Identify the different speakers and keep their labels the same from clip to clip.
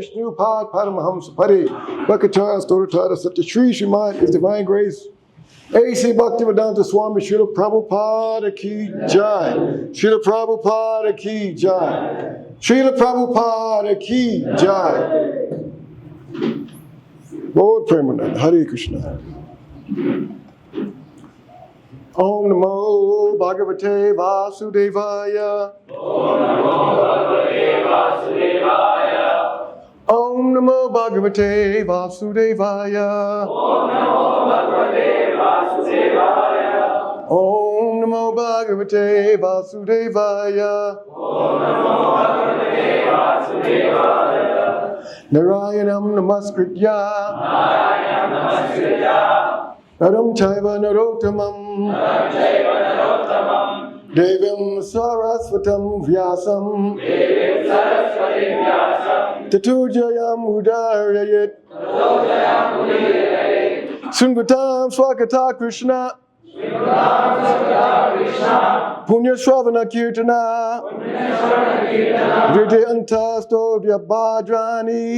Speaker 1: Vishnu Pad Paramahamsa Pare Bhakatara Storatara Satya Shri Srimad His Divine Grace A.C. Bhaktivedanta Swami Srila Prabhupada Ki Jai. Srila Prabhupada Ki Jai. Srila Prabhupada Ki Jai. Lord Premanand, Hare Krishna. Om Namo Bhagavate Vasudevaya. Om Namo Bhagavate Vasudevaya. Om Namo Bhagavate Vasudevaya. Narayanam Namaskritya. Naram Chaiva Narottamam. Devam Sarasvatam Vyasam. Tatujayam Udarayat. Sunvatam Swakata Krishna. Punya Shravana Kirtana. Vidya Stodya Bhadrani.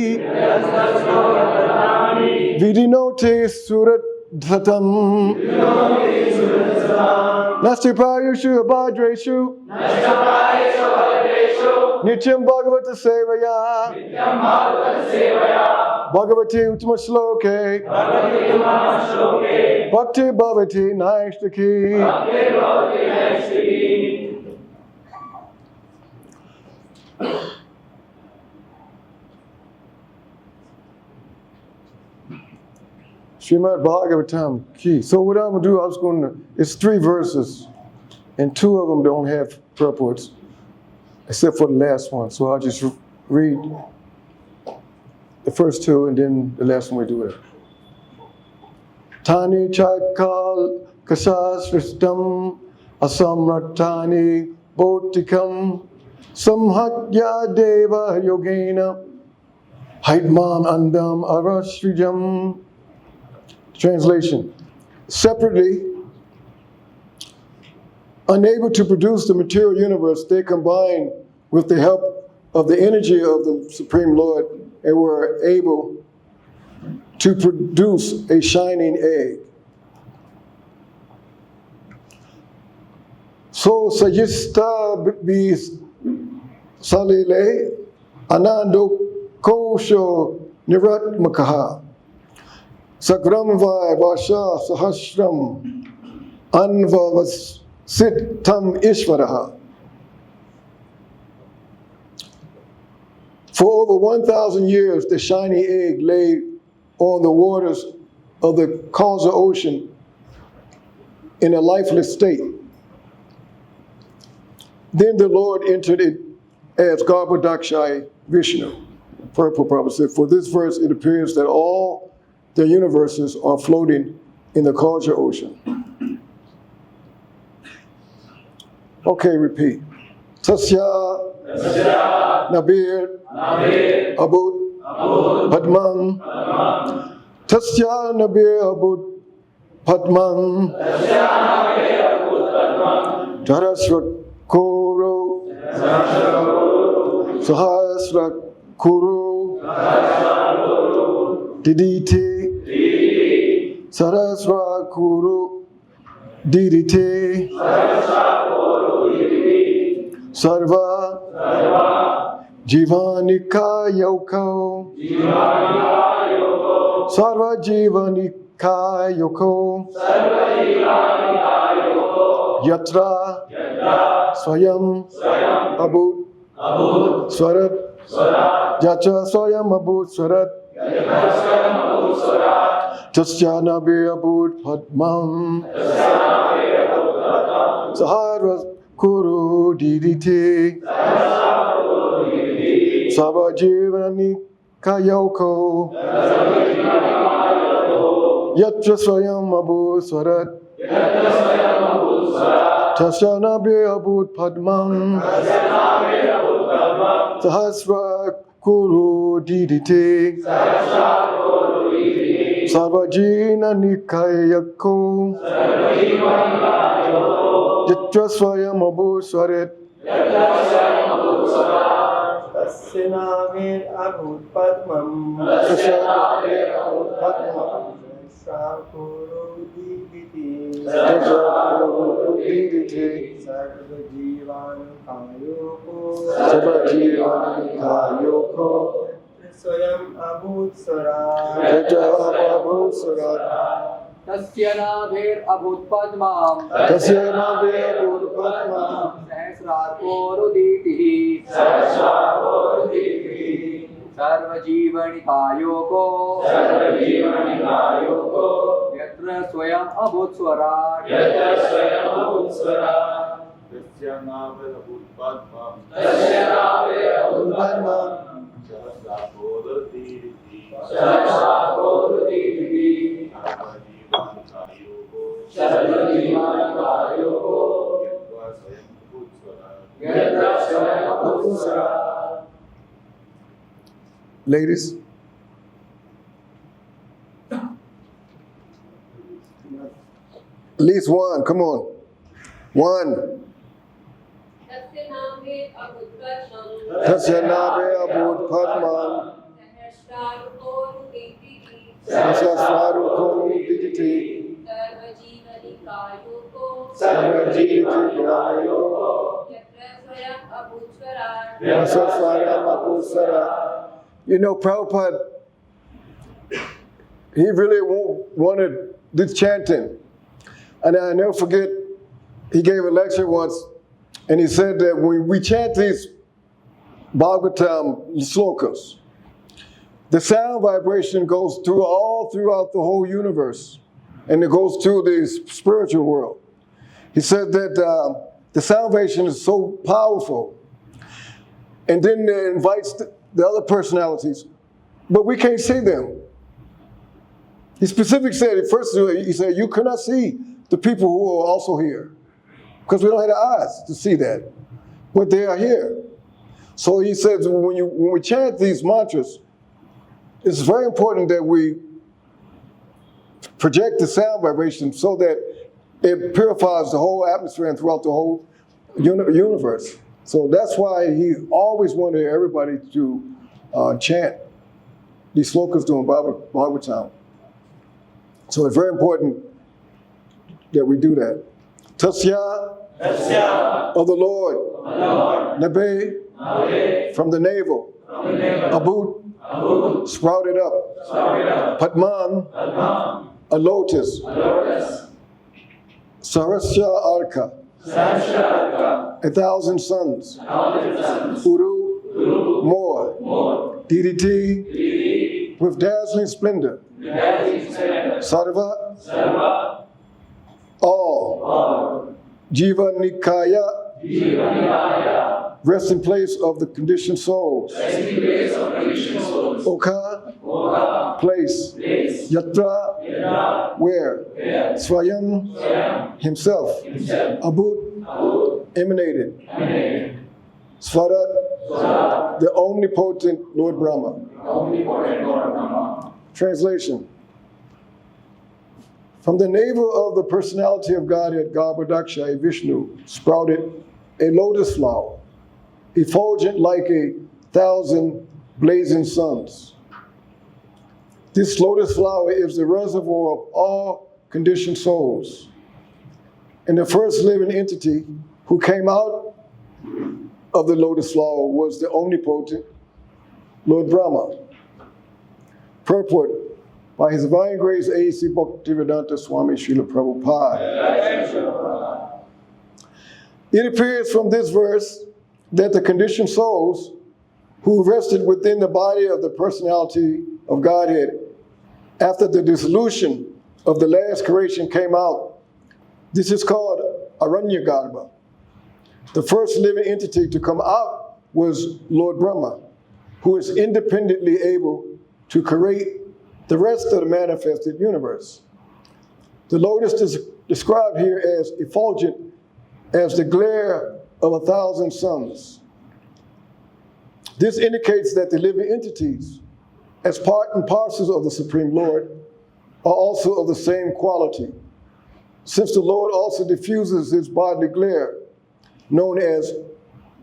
Speaker 1: Vidinote Surat Dhatam. Nasti Prayushu Abhadreshu. Nityam Bhagavata Sevaya. Bhagavati Uttama Shloke. Bhakti Bhavati Naishtaki. Srimad Bhagavatam Ki. So what I'm going to do, it's 3 verses, and 2 of them don't have purports, except for the last one. So I'll just read the first 2, and then the last one we do it. Tani Chakal Kasasristam Asamratani Botikam Samhatya Deva Yogena Haidmam Andam Arasrijam. Translation. Separately, unable to produce the material universe, they combined with the help of the energy of the Supreme Lord and were able to produce a shining egg. So Sajista bis Salile Anando Kosho Nirat Makaha. Sakram vai vasha sahasram anvavas sittam ishvaraha. For over 1,000 years, the shiny egg lay on the waters of the Causal Ocean in a lifeless state. Then the Lord entered it as Garbhodakaśāyī Viṣṇu. Purple Prabhupada said, for this verse it appears that all the universes are floating in the Causal Ocean. Okay, repeat. Tasya Nabir Abud Padman. Tasya Nabir Abud Padman. Tarasra Koro Sahasra Kuru Didite Sarasra Kuru Didite Sarva Jivanika Yoko Sarva Jivanika Yoko Yatra Swayam Abud Swarat Yatra Swayam Abud Swarat Tasya Nabi Abud Padmam Sahara Kuru Didite Sabajivani Kayoko Yatra Swayam Abud Swarat Tasya Nabi Abud Padmam Sahasra Kuru Didite Sarvajina Nikayako Yatra Swayam Abud Swarat
Speaker 2: तस्य नामेरभूत्पद्मम् शाकुरुदीदिति
Speaker 1: सर्वजीवानुकायोको
Speaker 2: स्वयं अभूत्सराट्
Speaker 3: तस्य नाभेरभूत्पद्मम् सहस्रार्कोरुदीतिः सर्वजीवनिकायोको यत्र स्वयं अभूत्स्वराट्
Speaker 4: तस्य नावेरभूत्पद्मम्
Speaker 1: Ladies, at least one, come on. One. Tasya nabe abud padman. Sahasraruko digiti. You know, Prabhupada, he really wanted this chanting. And I never forget, he gave a lecture once, and he said that when we chant these bhagavatam slokas, the sound vibration goes all throughout the whole universe, and it goes through the spiritual world. He said that the sound vibration is so powerful, and then it invites the other personalities, but we can't see them. He specifically said, first he said, you cannot see the people who are also here, because we don't have the eyes to see that, but they are here. So he says, when we chant these mantras, it's very important that we project the sound vibration so that it purifies the whole atmosphere and throughout the whole universe. So that's why he always wanted everybody to chant these slokas during bhagavatam. So it's very important that we do that. Tasya of the Lord, nabe from the navel, abut sprouted up, padman a lotus, sarasya arka 1,000 suns, uru more, DDT with dazzling splendor, sarva all, jiva nikaya resting place of the conditioned souls, oka place, yatra where, swayam himself, abut emanated, svarat the omnipotent Lord Brahmā. Translation. From the navel of the personality of Godhead, Garbhodakaśāyī Viṣṇu, sprouted a lotus flower, effulgent like 1,000 blazing suns. This lotus flower is the reservoir of all conditioned souls. And the first living entity who came out of the lotus flower was the omnipotent Lord Brahmā. Purport by His Divine Grace A.C. Bhaktivedanta Swami Srila Prabhupada. It appears from this verse that the conditioned souls who rested within the body of the personality of Godhead after the dissolution of the last creation came out. This is called Aranyagarbha. The first living entity to come out was Lord Brahmā, who is independently able to create the rest of the manifested universe. The lotus is described here as effulgent as the glare of 1,000 suns. This indicates that the living entities, as part and parcels of the Supreme Lord, are also of the same quality, since the Lord also diffuses his bodily glare, known as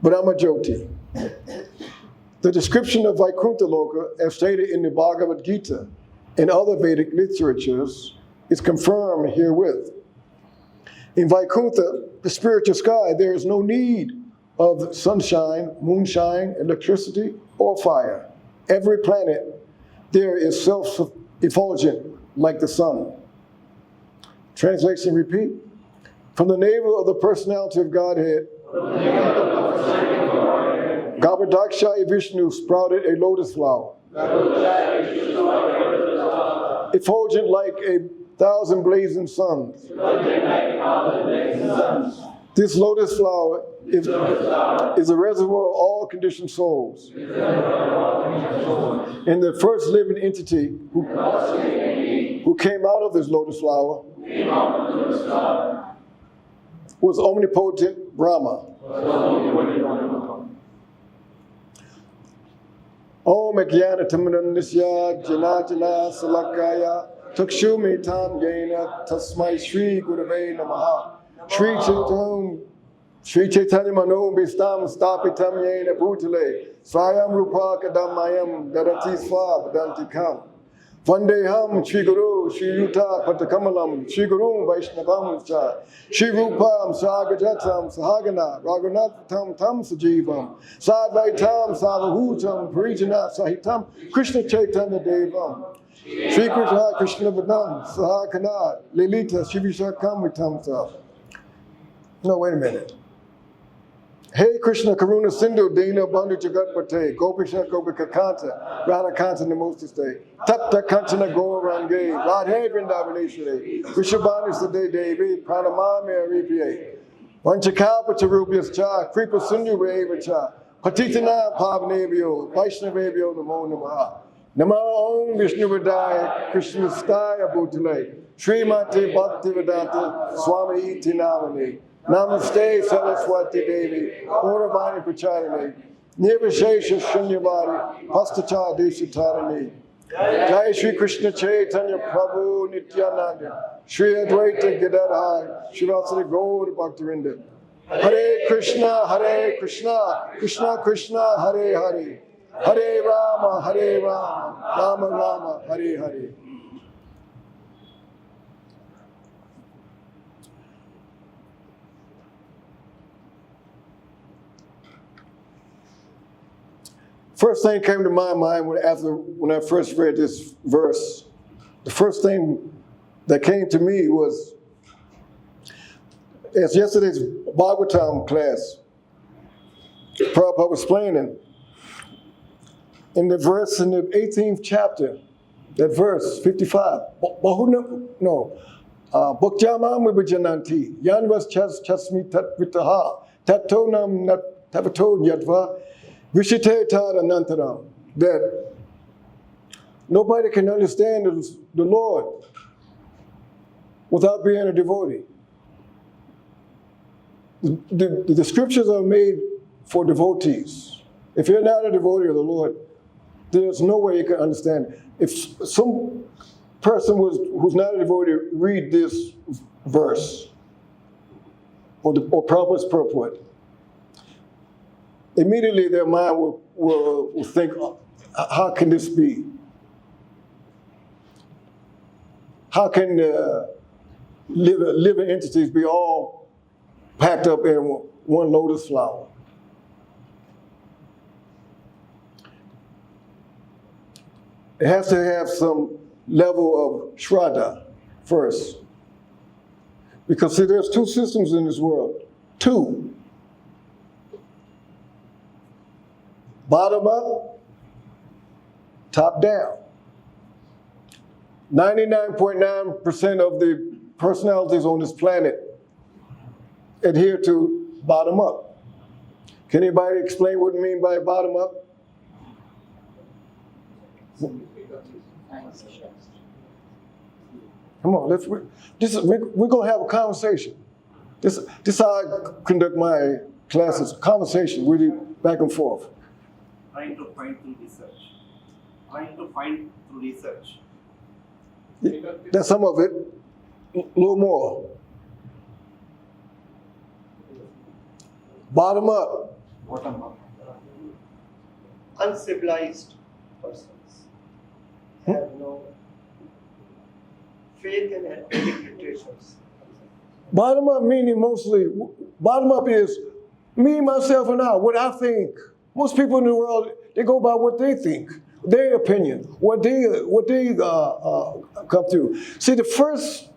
Speaker 1: Brahma Jyoti. The description of Vaikuntha Loka, as stated in the Bhagavad Gita and other Vedic literatures, is confirmed herewith. In Vaikuntha, the spiritual sky, there is no need of sunshine, moonshine, electricity, or fire. Every planet there is self-effulgent like the sun. Translation repeat. From the navel of the personality of Godhead, Garbhodakaśāyī Viṣṇu sprouted a lotus flower, effulgent like 1,000 blazing suns. This lotus flower is a reservoir of all conditioned souls. And the first living entity who came out of this lotus flower was omnipotent Brahmā. Om Jnana Timirandasya Janajana Salakaya Takshumi Tam Yena Tasmai Shri Gurave Namaha Shri Chaitanya Mano Bistam Stapitam Yena Bhutale Swayam Rupa Kadamayam Dadati Sva Vedanti Kam Vandeham Shri Guru Shri Yuta Patakamalam Shri Guru Vaishnavam Cha Shri Rupam Sagajatam Sahagana Raghunatham Tam Sajivam Sadvaitam Savahutam Parijana Sahitam Krishna Chaitanya Devam Shri Krishna Krishna Vadam Sahakana Lilita Shri Vishakam Vitamsa. No, wait a minute. Hey Krishna Karuna Sindhu Dina Bandhu Jagatpate Gopisha Gopika Kanta Radha Kanta Namosti Stay Tapta Kanchana Gaurange Radhe Vrindavaneshwari Vishabhani Sade Devi Pranamami Aripiye Vanchakapa Charupias Cha Kripa Sindhu Reva Cha Patitana Pavnevyo Vaishnavevyo Namo Namaha Nama Om Vishnu Vadaya Krishna Staya Bhutale Srimati Bhaktivedanta Swami Iti Namani Namaste Saraswati Devi, Auravani Pacharani, Nirvishesha Shunyavadi, Pastacha Deshatarani. Jai Shri Krishna Chaitanya Prabhu Nityananda, Shri Advaita Gadadhar, Shivasari Gaur Bhaktivinda. Hare Krishna, Krishna Krishna, Hare Hare, Hare Rama, Rama Rama, Hare Hare. First thing came to my mind when I first read this verse. The first thing that came to me was, as yesterday's bhagavatam class, Prabhupada was explaining, in the verse in the 18th chapter, that verse 55, Bhaktyamam vibajananti, yanvas chasmi tat vitaha, tatonam nat tavato yadva, Vishite Tadanantaram, that nobody can understand the Lord without being a devotee. The scriptures are made for devotees. If you're not a devotee of the Lord, there's no way you can understand. If some person who's not a devotee read this verse or Prabhupada's purport, immediately their mind will think, how can this be? How can living entities be all packed up in one lotus flower? It has to have some level of shraddha first. Because see, there's two systems in this world. Two. Bottom up, top down. 99.9% of the personalities on this planet adhere to bottom up. Can anybody explain what we mean by bottom up? Come on, we're going to have a conversation. This is how I conduct my classes, conversation, really back and forth.
Speaker 5: Trying to find through research.
Speaker 1: That's some of it. A little more. Bottom up.
Speaker 2: uncivilized persons have no faith in Vedic literatures.
Speaker 1: Bottom up meaning mostly, bottom up is me, myself, and I, what I think. Most people in the world, they go by what they think, their opinion, what they come through. See, the first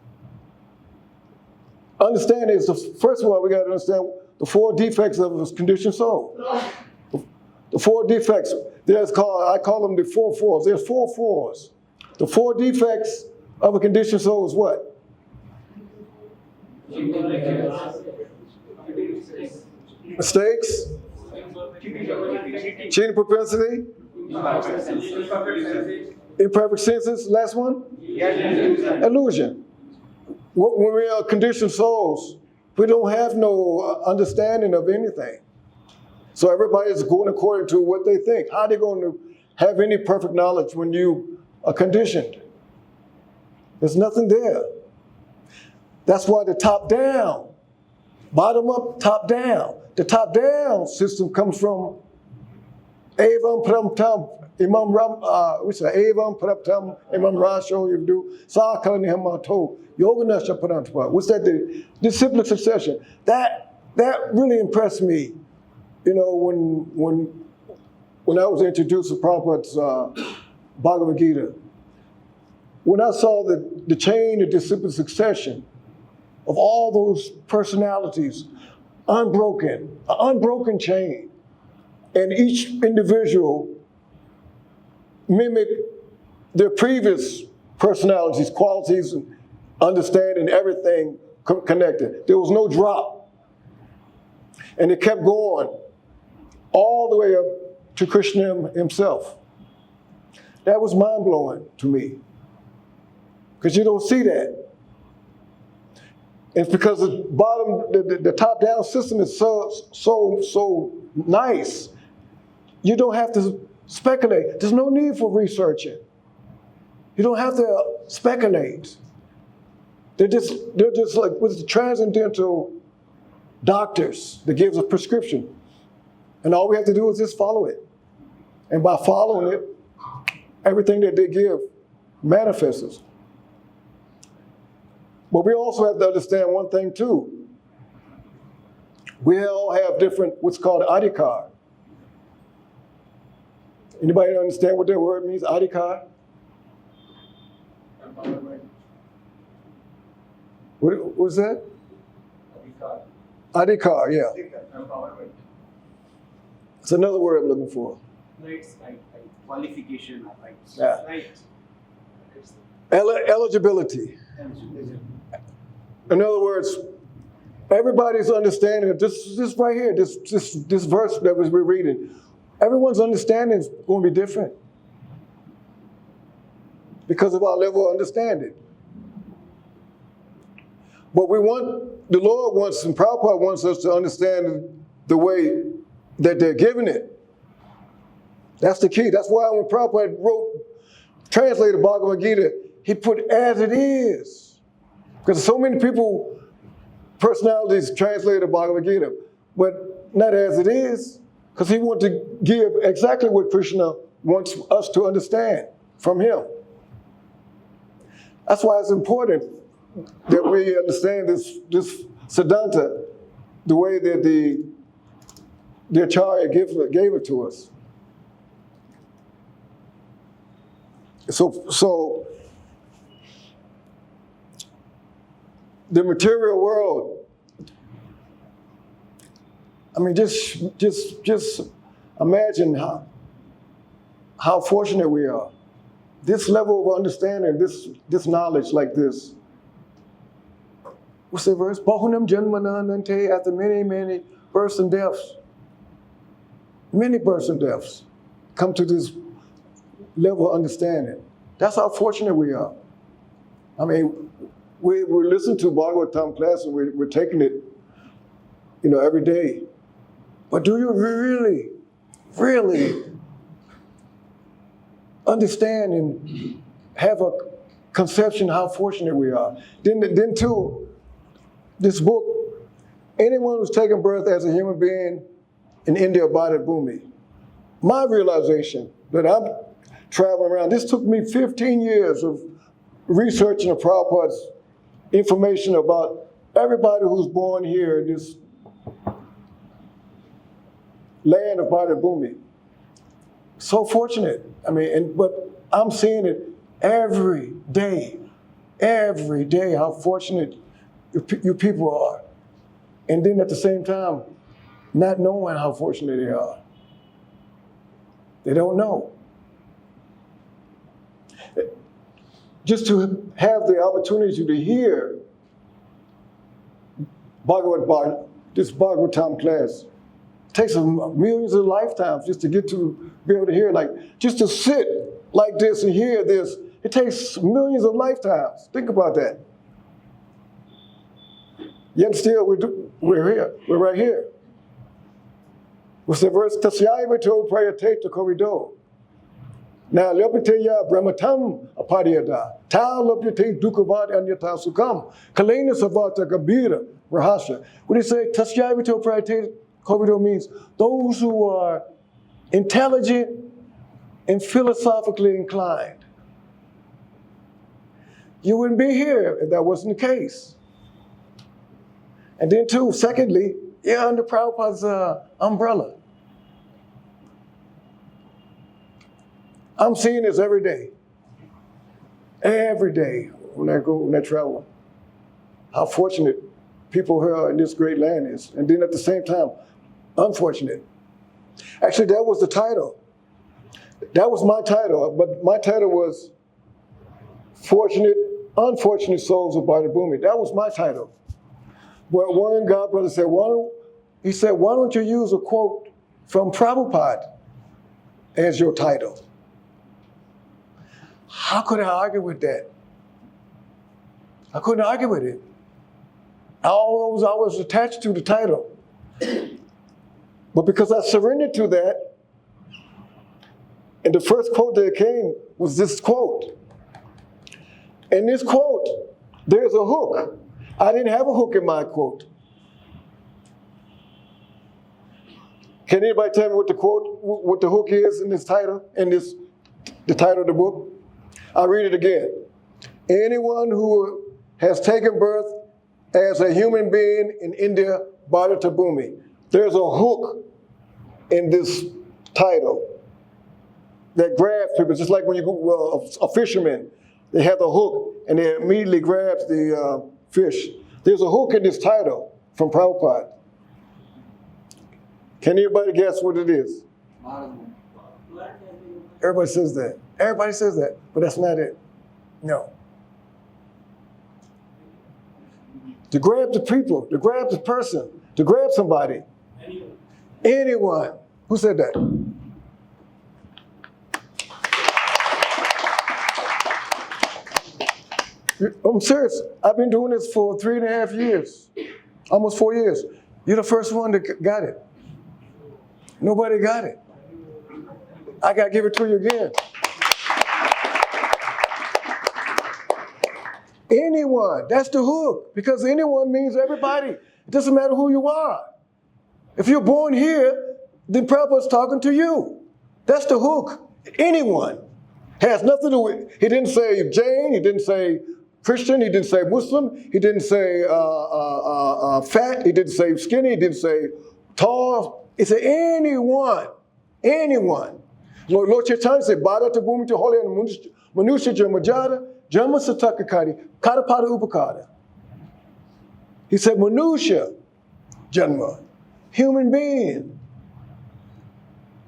Speaker 1: understanding is, first of all, we got to understand the 4 defects of a conditioned soul. The 4 defects, I call them the 4 fours. There's 4 fours. The 4 defects of a conditioned soul is what? Mistakes, cheating propensity, imperfect senses, last one? Illusion. When we are conditioned souls, we don't have no understanding of anything. So everybody's going according to what they think. How are they going to have any perfect knowledge when you are conditioned? There's nothing there. That's why the top down, bottom up, top down. The top down system comes from Evam Pramtam, Imam Ram, Evam Pramtam, Imam Rasho Yivdu, Sakani Hamato, Yoganasha Parantwa. What's that? The disciplic succession. That really impressed me. You know, when I was introduced to Prabhupada's Bhagavad Gita, when I saw the chain of disciplic succession of all those personalities, unbroken, an unbroken chain, and each individual mimic their previous personalities, qualities, and understanding, everything connected. There was no drop. And it kept going all the way up to Krishna himself. That was mind-blowing to me, because you don't see that. It's because the top-down system is so nice. You don't have to speculate. There's no need for researching. You don't have to speculate. They're just like with the transcendental doctors that gives a prescription. And all we have to do is just follow it. And by following it, everything that they give manifests. But we also have to understand one thing too. We all have different, what's called adhikar. Anybody understand what that word means, adhikar? What's that? Adhikar, yeah. It's another word I'm looking for.
Speaker 5: It's like qualification, right?
Speaker 1: Yeah.
Speaker 5: Right.
Speaker 1: Eligibility. In other words, everybody's understanding of this right here, this verse that we're reading, everyone's understanding is going to be different because of our level of understanding. But the Lord wants, and Prabhupada wants us to understand the way that they're giving it. That's the key. That's why when Prabhupada translated Bhagavad Gita, he put as it is. Because so many personalities translated Bhagavad Gita, but not as it is, because he wanted to give exactly what Krishna wants us to understand from him. That's why it's important that we understand this Siddhanta the way that the Acharya gave it to us. So the material world, I mean, just imagine how fortunate we are. This level of understanding, this knowledge like this. What's the verse? Bahunam janmananante, after many births and deaths. Many births and deaths come to this level of understanding. That's how fortunate we are. I mean, we listen to bhagavatam class and we're taking it, every day. But do you really understand and have a conception how fortunate we are? Then too, this book, anyone who's taken birth as a human being in India, Bhadra Bhumi, my realization that I'm traveling around. This took me 15 years of researching the Prabhupada's information about everybody who's born here in this land of Bhadra Bhumi. So fortunate. I mean, but I'm seeing it every day, how fortunate you people are. And then at the same time, not knowing how fortunate they are. They don't know. Just to have the opportunity to hear this Bhagavatam class takes millions of lifetimes just to get to be able to hear, like, just to sit like this and hear this, it takes millions of lifetimes. Think about that. Yet still, we're here, we're right here. What's the verse? Tasyāyī Viṣṇu prayate korido. Now, lepiteya brahmatam apariyada. Ta lepite dukavad anyata sukam. Kalena savata gabira rahasya. What do you say? Tasyāyī Viṣṇu prayate korido means those who are intelligent and philosophically inclined. You wouldn't be here if that wasn't the case. And then too, secondly, you're under Prabhupada's umbrella. I'm seeing this every day. Every day when I travel. How fortunate people here in this great land is. And then at the same time, unfortunate. Actually, that was the title. That was my title, but my title was Fortunate, Unfortunate Souls of Bhadra Bhumi. That was my title. But one God brother said, why don't you use a quote from Prabhupada as your title? How could I argue with that? I couldn't argue with it. All those I was attached to the title. But because I surrendered to that, and the first quote that came was this quote. In this quote, there's a hook. I didn't have a hook in my quote. Can anybody tell me what the hook is in this title, the title of the book? I'll read it again. Anyone who has taken birth as a human being in India, Bhadra Bhumi. There's a hook in this title that grabs people, just like when you go, a fisherman, they have the hook and they immediately grabs the fish. There's a hook in this title from Prabhupada. Can anybody guess what it is? Everybody says that. Everybody says that, but that's not it. No. To grab the people, to grab the person, to grab somebody. Anyone. Who said that? I'm serious. I've been doing this for 3.5 years, almost 4 years. You're the first one that got it. Nobody got it. I got to give it to you again. Anyone, that's the hook, because anyone means everybody. It doesn't matter who you are. If you're born here, then Prabhupada's talking to you. That's the hook. Anyone. Has nothing to do with, he didn't say Jain, he didn't say Christian, he didn't say Muslim, he didn't say fat, he didn't say skinny, he didn't say tall. He said anyone, anyone. Lord Chaitanya said, Bhadra Bhumi to holy and manusha jamajada, jama satakakari, karapada upakara. He said manusha janma, human being.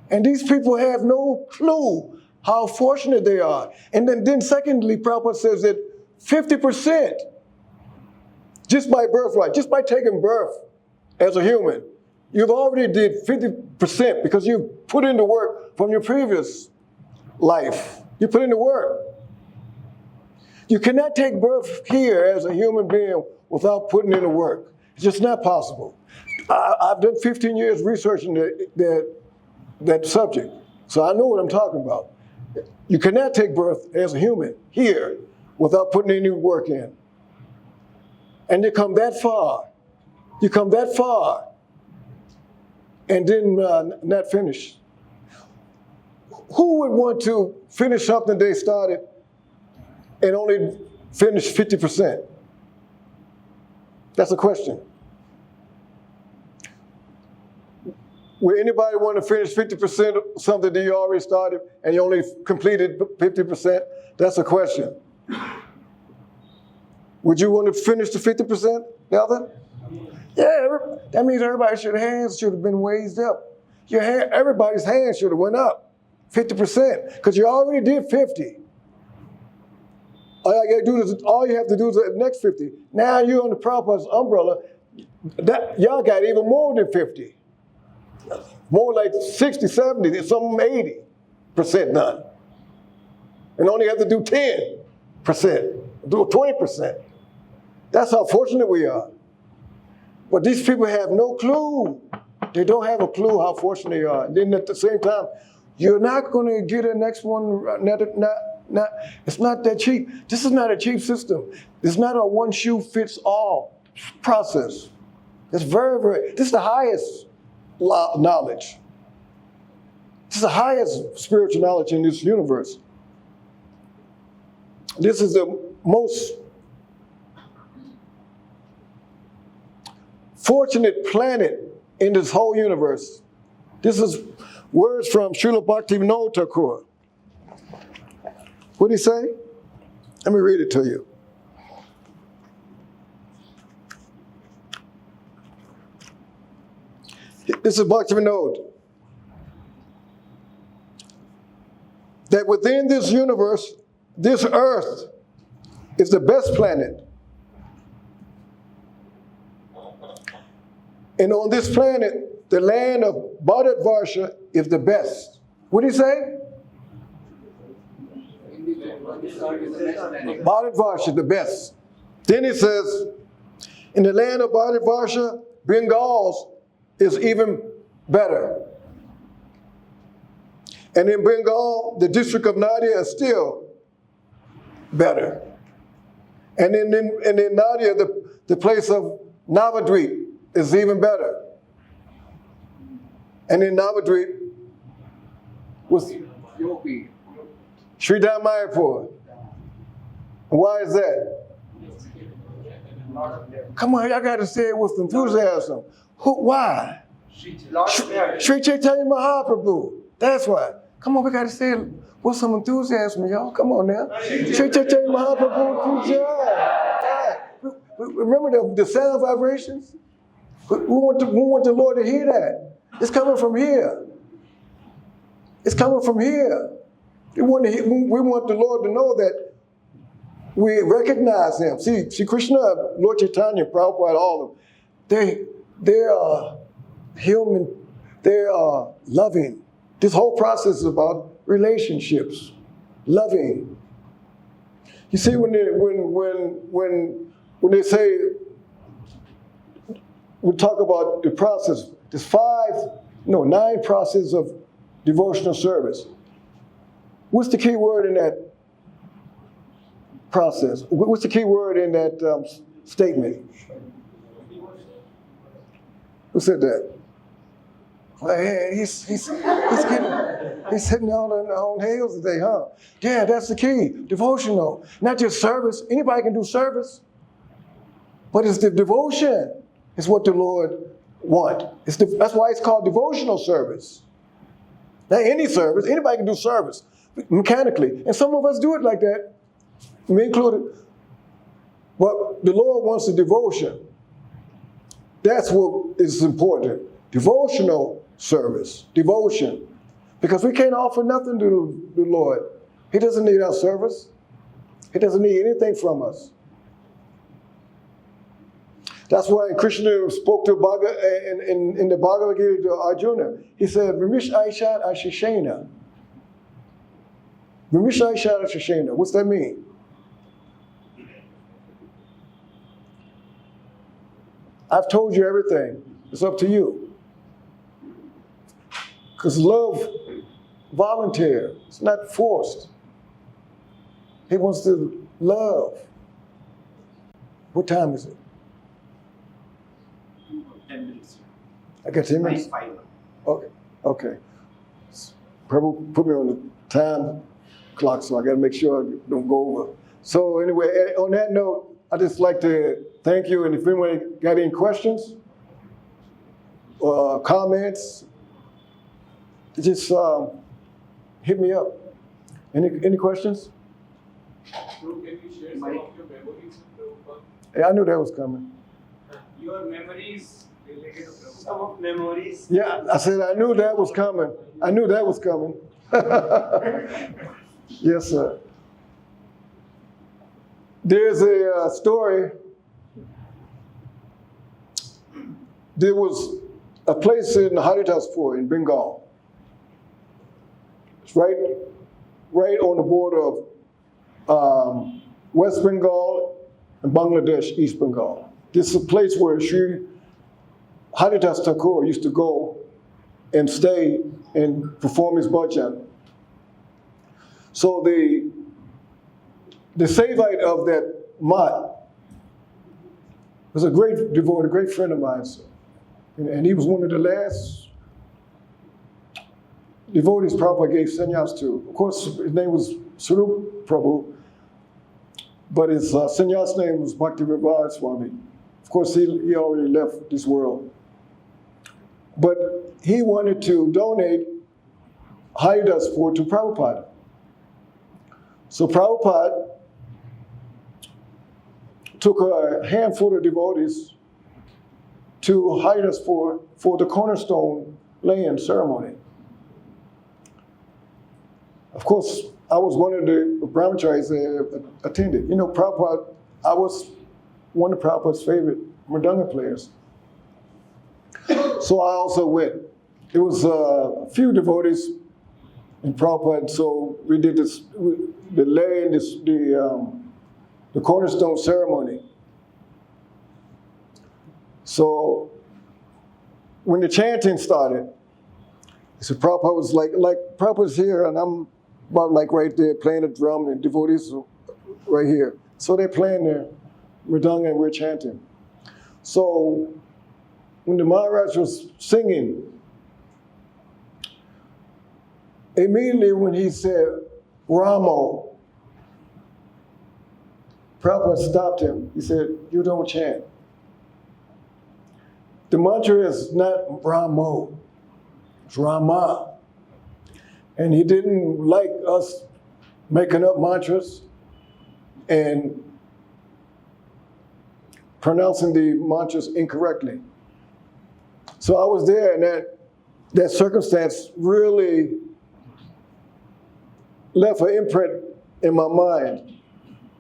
Speaker 1: And these people have no clue how fortunate they are. And then secondly, Prabhupada says that 50%, just by birthright, just by taking birth as a human, you've already did 50% because you put in the work from your previous life. You put in the work. You cannot take birth here as a human being without putting in the work. It's just not possible. I've done 15 years researching that subject, so I know what I'm talking about. You cannot take birth as a human here without putting any work in. And you come that far. You come that far and then not finish. Who would want to finish something they started and only finish 50%? That's a question. Would anybody want to finish 50% of something that you already started and you only completed 50%? That's a question. Would you want to finish the 50%, Nelson? Yeah, that means everybody's hands should have been raised up. Everybody's hands should have went up 50% because you already did 50. All you have to do is the next 50. Now you're under Prabhupada's umbrella. Y'all got even more than 50. More like 60, 70, some 80% done. And only have to do 10%, do 20%. That's how fortunate we are. But these people have no clue. They don't have a clue how fortunate they are. And then at the same time, you're not going to get a next one. It's not that cheap. This is not a cheap system. It's not a one shoe fits all process. It's this is the highest knowledge. This is the highest spiritual knowledge in this universe. This is the most fortunate planet in this whole universe. This is words from Srila Bhaktivinoda Thakur. What did he say? Let me read it to you. This is Bhaktivinoda. That within this universe, this earth is the best planet. And on this planet, the land of Bharatvarsha is the best. What did he say? Bharatvarsha, the best. Then he says, in the land of Bharatvarsha, Bengals is even better. And in Bengal, the district of Nadia is still better. And in Nadia, the place of Navadvip is even better. And in Navadvip was Sri Mayapur. Why is that? Come on, y'all got to say it with enthusiasm. Why? Sri Chaitanya Mahaprabhu. That's why. Come on, we got to say it with some enthusiasm, y'all. Come on now. Sri Chaitanya Mahaprabhu ki jai. Remember the sound vibrations? We want the Lord to hear that. It's coming from here. It's coming from here. We want the Lord to know that we recognize Him. See, Krishna, Lord Chaitanya, Prabhupada, all of them, they are human, they are loving. This whole process is about relationships, loving. You see, when they say, we talk about the process, there's 9 processes of devotional service. What's the key word in that process? What's the key word in that statement? Who said that? Well, he's hitting on heels today, huh? Yeah, that's the key. Devotional, not just service. Anybody can do service, but it's the devotion is what the Lord wants. That's why it's called devotional service. Not any service. Anybody can do service mechanically, and some of us do it like that, me included. But the Lord wants the devotion. That's what is important. Devotional service, devotion. Because we can't offer nothing to the Lord. He doesn't need our service. He doesn't need anything from us. That's why Krishna spoke to in the Bhagavad Gita to Arjuna. He said, Ramish Aishat Ashishena. Ramish Aishat Ashishena. What's that mean? I've told you everything. It's up to you. Because love, voluntary. It's not forced. He wants to love. What time is it?
Speaker 5: 10 minutes.
Speaker 1: I got 10 minutes?
Speaker 5: 5.
Speaker 1: Okay. Prabhu put me on the time clock, so I got to make sure I don't go over. So anyway, on that note, I just like to thank you, and if anyone got any questions or comments, just hit me up. Any questions?
Speaker 4: So can you share some of your memories with Prabhupada?
Speaker 1: Yeah, I knew that was coming.
Speaker 4: Your memories related to Prabhupada.
Speaker 2: Some of memories.
Speaker 1: Yeah, I said I knew that was coming. I knew that was coming. Yes, sir. There's a story. There was a place in Haritaspur in Bengal. It's right on the border of West Bengal and Bangladesh, East Bengal. This is a place where Sri Haridas Thakur used to go and stay and perform his bhajan. So the Sevite of that mat was a great devotee, a great friend of mine. So. And he was one of the last devotees Prabhupada gave sannyas to. Of course, his name was Sarup Prabhu, but his sannyas name was Bhakti-Vivar Swami. Of course, he already left this world. But he wanted to donate Haridaspur to Prabhupada. So Prabhupada took a handful of devotees to Haridaspur for the cornerstone laying ceremony. Of course, I was one of the brahmacharis that attended. You know, Prabhupada, I was one of Prabhupada's favorite mridanga players. So I also went. There was a few devotees in Prabhupada, so we did this, the laying, the cornerstone ceremony. So when the chanting started, so Prabhupada was like Prabhupada's here, and I'm about like right there playing the drum, and devotees right here. So they're playing their mridanga and we're chanting. So when the Maharaj was singing, immediately when he said, Ramo, Prabhupada stopped him. He said, you don't chant. The mantra is not Brahmā, it's Rama. And he didn't like us making up mantras and pronouncing the mantras incorrectly. So I was there, and that circumstance really left an imprint in my mind.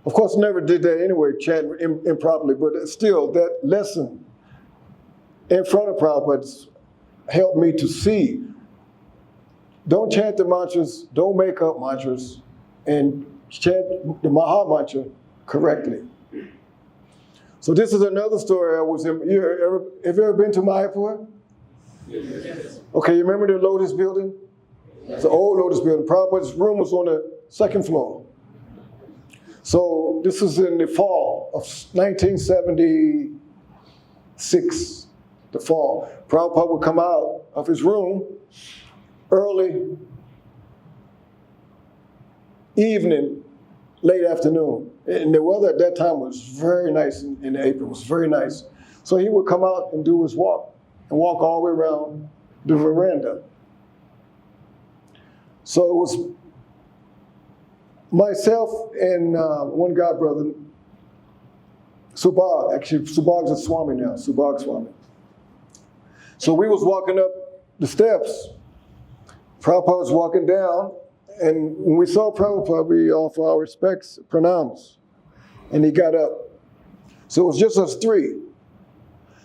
Speaker 1: Of course, never did that anyway, chant improperly, but still, that lesson in front of Prabhupada helped me to see. Don't chant the mantras, don't make up mantras, and chant the Maha Mantra correctly. So this is another story I was in. Have you ever been to Mayapur?
Speaker 4: Yes.
Speaker 1: Okay, you remember the Lotus building? It's an old Lotus building. Prabhupada's room was on the second floor. So this was in the fall of 1976, the fall. Prabhupada would come out of his room early evening, late afternoon. And the weather at that time was very nice in April, it was very nice. So he would come out and do his walk, and walk all the way around the veranda. So it was myself and one godbrother, Subhag. Actually, Subhag's a Swami now, Subhag Swami. So we was walking up the steps. Prabhupada was walking down, and when we saw Prabhupada, we offer our respects, pranams, and he got up. So it was just us three.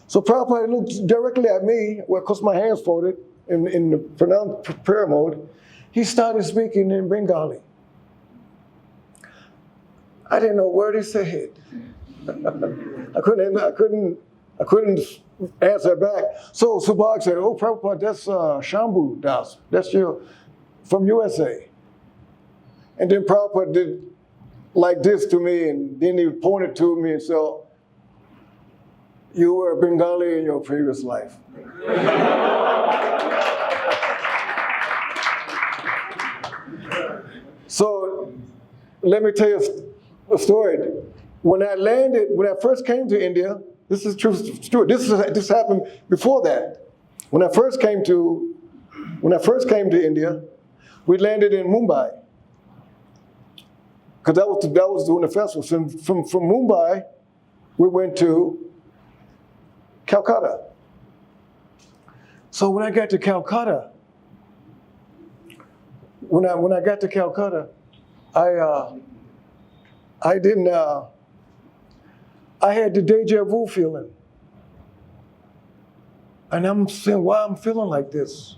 Speaker 1: So Prabhupada looked directly at me, well, because my hands folded in the pranam prayer mode. He started speaking in Bengali. I didn't know a word he said. I couldn't answer back. So Subhag said, oh, Prabhupada, that's Shambhu Das. That's from USA. And then Prabhupada did like this to me, and then he pointed to me and said, you were a Bengali in your previous life. let me tell you a story. When I first came to India, this is true. This happened before that. When I first came to India, we landed in Mumbai. Because that was during the festival. So from Mumbai, we went to Calcutta. So when I got to Calcutta, I had the deja vu feeling. And I'm saying, why I'm feeling like this?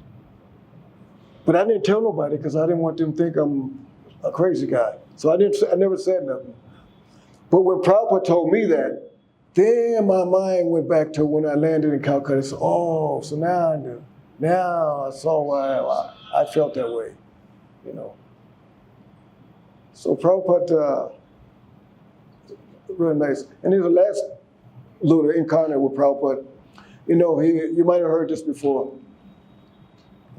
Speaker 1: But I didn't tell nobody because I didn't want them to think I'm a crazy guy. So I never said nothing. But when Prabhupada told me that, then my mind went back to when I landed in Calcutta. So, so now I knew. Now I saw why I felt that way, you know. So Prabhupada, really nice. And he's the last Luther incarnate with Prabhupada. You know, you might have heard this before,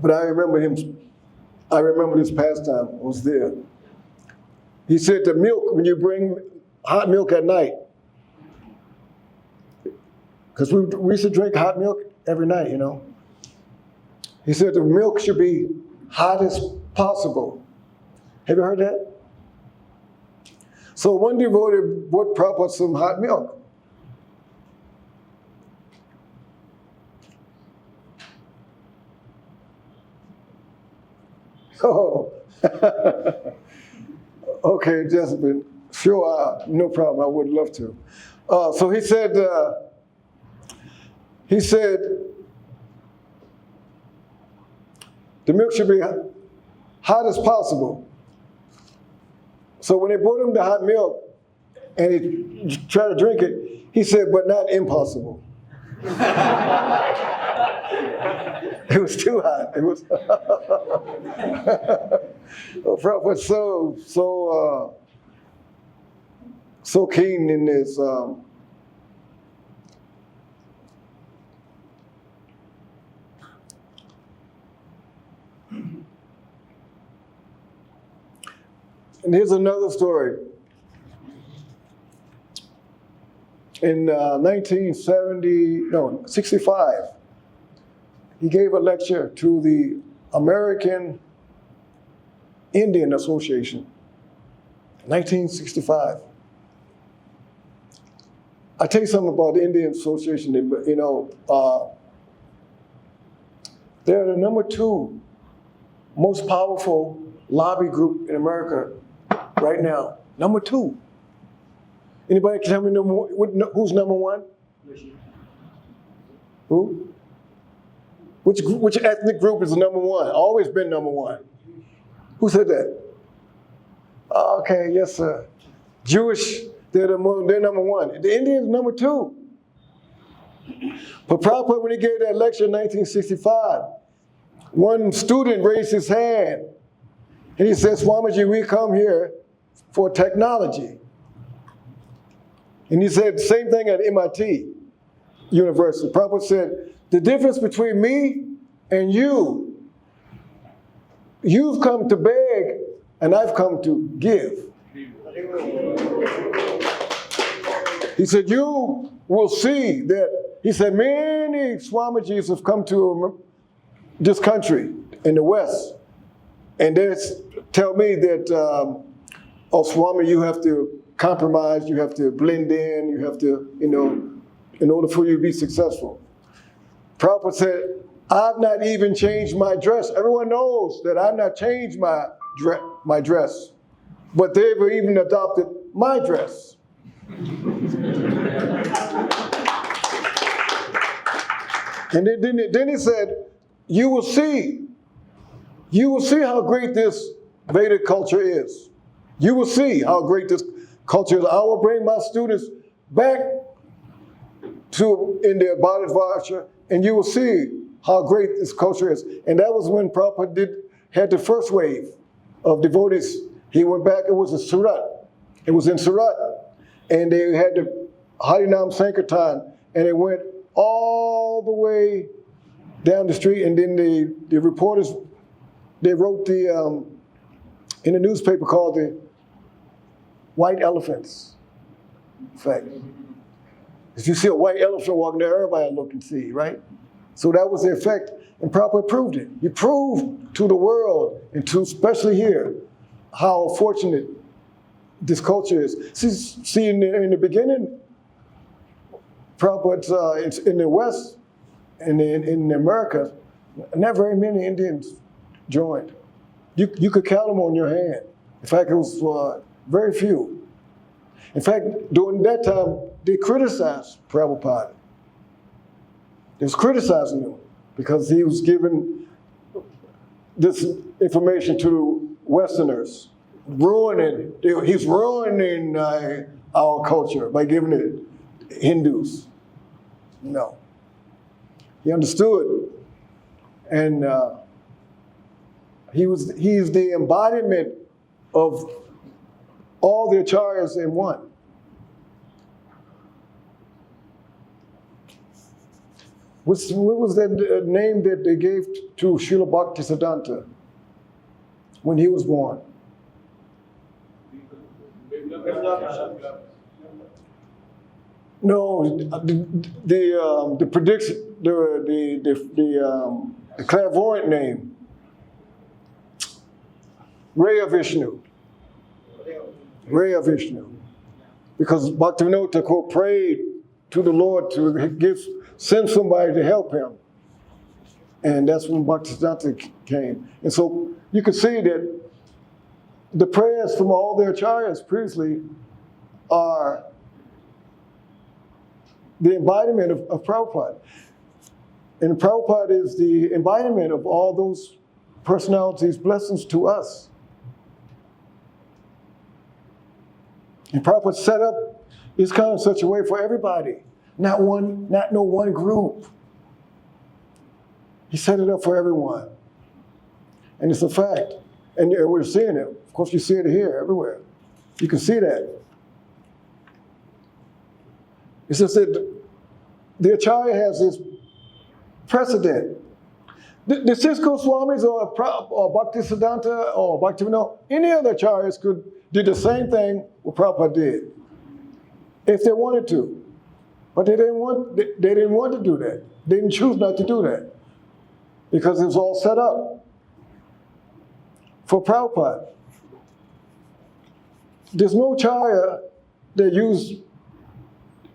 Speaker 1: but I remember this pastime. I was there. He said the milk, when you bring hot milk at night, because we used to drink hot milk every night, you know. He said the milk should be hot as possible. Have you heard that? So one devotee brought Prabhupada some hot milk. Oh, okay, Jessica, sure, no problem, I would love to. So he said, the milk should be hot as possible. So when they brought him the hot milk and he tried to drink it, he said, but not impossible. It was too hot. It was. Prabhupada was so keen in this. And here's another story. In 65, he gave a lecture to the American Indian Association, 1965. I'll tell you something about the Indian Association. You know, they're the number 2 most powerful lobby group in America right now. Number 2. Anybody can tell me who's number 1? Who? Which ethnic group is the number 1? Always been number 1. Who said that? Okay, yes, sir. Jewish, they're number 1. The Indians, number 2. But Prabhupada, when he gave that lecture in 1965, one student raised his hand and he said, Swamiji, we come here for technology. And he said the same thing at MIT University. Prabhupada said, the difference between me and you've come to beg and I've come to give. He said, you will see that, he said, many Swamijis have come to this country in the West, and they tell me that, oh, Swami, you have to compromise, you have to blend in, you have to, you know, in order for you to be successful. Prabhupada said, I've not even changed my dress. Everyone knows that I've not changed my dress, but they've even adopted my dress. And then he said, you will see how great this Vedic culture is. You will see how great this culture is. I will bring my students back to India, Bharatvarsha, and you will see how great this culture is. And that was when Prabhupada had the first wave of devotees. He went back, it was in Surat. It was in Surat. And they had the Harinam Sankirtan, and it went all the way down the street, and then the reporters, they wrote in the newspaper called white elephants. In fact, if you see a white elephant walking there, everybody look and see, right? So that was the effect, and Prabhupada proved it. He proved to the world, and to especially here, how fortunate this culture is. See in the beginning, Prabhupada, in the West and in America, not very many Indians joined. You could count them on your hand. In fact, it was very few. In fact, during that time, they criticized Prabhupada. They was criticizing him because he was giving this information to Westerners, he's ruining our culture by giving it Hindus. No. He understood, and he's the embodiment of all the acharyas in one. What was that name that they gave to Srila Bhaktisiddhanta when he was born? No, the prediction, the clairvoyant name, Ray of Viṣṇu. Ray of Viṣṇu. Because Bhaktivinoda Thakur prayed to the Lord to send somebody to help him. And that's when Bhaktisiddhanta came. And so you can see that the prayers from all their acharyas previously are the embodiment of Prabhupada. And Prabhupada is the embodiment of all those personalities' blessings to us. And Prabhupada set up his kind in such a way for everybody, not no one group. He set it up for everyone. And it's a fact. And we're seeing it. Of course, you see it here, everywhere. You can see that. It's just that the Acharya has this precedent. The six Goswamis or Bhaktisiddhanta or Bhaktivinoda, any other Acharyas did the same thing what Prabhupada did, if they wanted to. But they didn't want to do that. They didn't choose not to do that because it was all set up for Prabhupada. There's no Acharya that used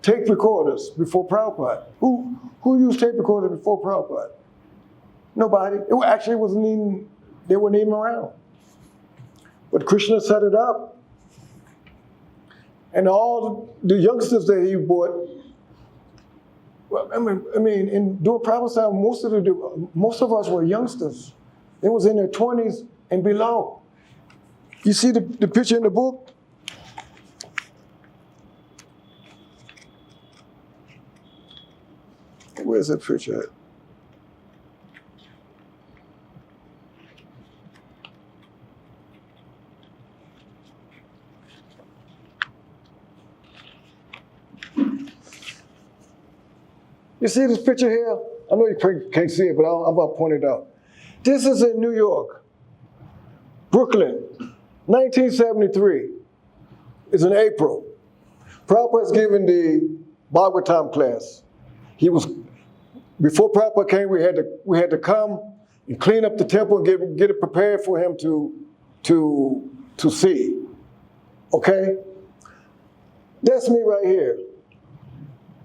Speaker 1: tape recorders before Prabhupada. Who used tape recorders before Prabhupada? Nobody. It actually wasn't even, they weren't even around. But Krishna set it up. And all the youngsters that he brought, well, I mean, during Prabhupada's time, most of us were youngsters. They was in their 20s and below. You see the picture in the book? Where's that picture at? You see this picture here? I know you can't see it, but I'm about to point it out. This is in New York, Brooklyn, 1973. It's in April. Prabhupada's giving the bhagavatam class. Before Prabhupada came, we had to come and clean up the temple and get it prepared for him to see. Okay? That's me right here.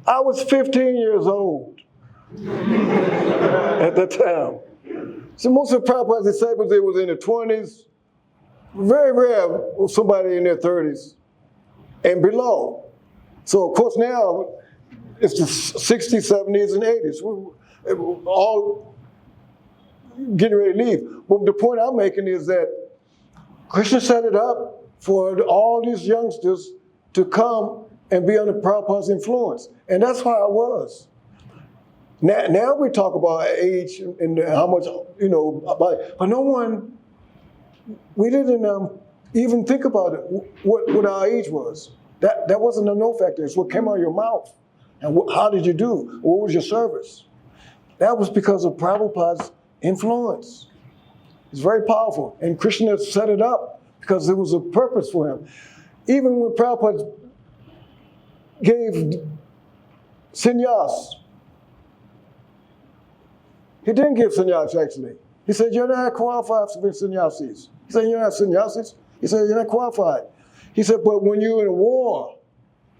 Speaker 1: I was 15 years old at that time. So most of Prabhupada's disciples, they was in their 20s. Very rare was somebody in their 30s and below. So of course now, it's the 60s, 70s, and 80s. We're all getting ready to leave. But the point I'm making is that Krishna set it up for all these youngsters to come and be under Prabhupada's influence. And that's how I was. Now we talk about age and how much, but no one, we didn't even think about it, what our age was. That wasn't a no factor. It's what came out of your mouth. And how did you do? What was your service? That was because of Prabhupada's influence. It's very powerful. And Krishna set it up because there was a purpose for him. even when Prabhupada gave sannyas, he didn't give sannyas actually. He said, you're not qualified for sannyasis. He said, you're not sannyasis. He said, you're not qualified. He said, but when you're in a war